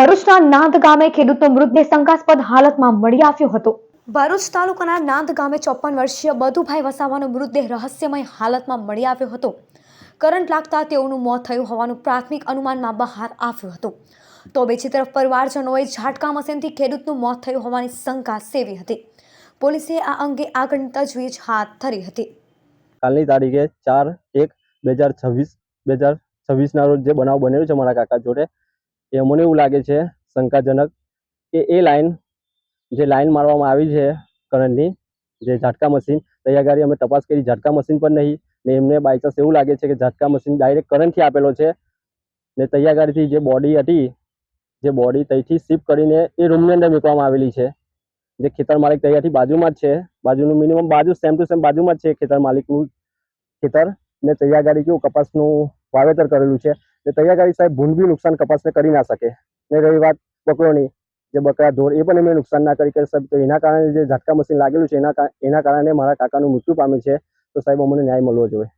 ભરૂચના નાંદ ગામે ખેડૂતનો મૃતદેહ શંકાસ્પદ હાલતમાં મળી આવ્યો હતો। ભરૂચ તાલુકાના નાંદ ગામે 54 વર્ષીય બદુભાઈ વસાવાનો મૃતદેહ રહસ્યમય હાલતમાં મળી આવ્યો હતો। કરંટ લાગતા તેઓનું મોત થયું હોવાનું પ્રાથમિક અનુમાનમાં બહાર આવ્યું હતું। તો બીજી તરફ પરિવારજનોએ ઝાટકા મશીનથી ખેડૂતનું મોત થયું હોવાની શંકા સેવી હતી। પોલીસે આ અંગે આગળની તજવીજ હાથ ધરી હતી। કાલની તારીખે 4/1/2026 ના રોજ જે બનાવ બન્યો છે મારા કાકા જોડે, એ મને એવું લાગે છે શંકાજનક કે એ લાઈન મારવામાં આવી છે કરંટની, જે ઝાટકા મશીન તૈયારી અમે તપાસ કરી, ઝાટકા મશીન પર નહીં ને એમને બાય ચાન્સ એવું લાગે છે કે ઝાટકા મશીન ડાયરેક્ટ કરંટથી આપેલો છે ને તૈયારીથી જે બોડી હતી, જે બોડી ત્યાંથી શિફ્ટ કરીને એ રૂમની અંદર મૂકવામાં આવેલી છે। જે ખેતર માલિક તૈયારથી બાજુમાં જ છે, બાજુનું મિનિમમ બાજુ સેમ ટુ સેમ બાજુમાં જ છે ખેતર માલિકનું ખેતર ને તૈયારી કેવું કપાસનું વાવેતર કરેલું છે ને તૈયારી સાહેબ ભૂંડ બી નુકસાન કપાસને કરી ના શકે। ને રહી વાત બકરોની, જે બકરા ઢોર એ પણ એમને નુકસાન ના કરી સાહેબ, તો એના કારણે જે ઝાટકા મશીન લાગેલું છે એના કારણે મારા કાકાનું મૃત્યુ પામ્યું છે। તો સાહેબ અમને ન્યાય મળવો જોઈએ।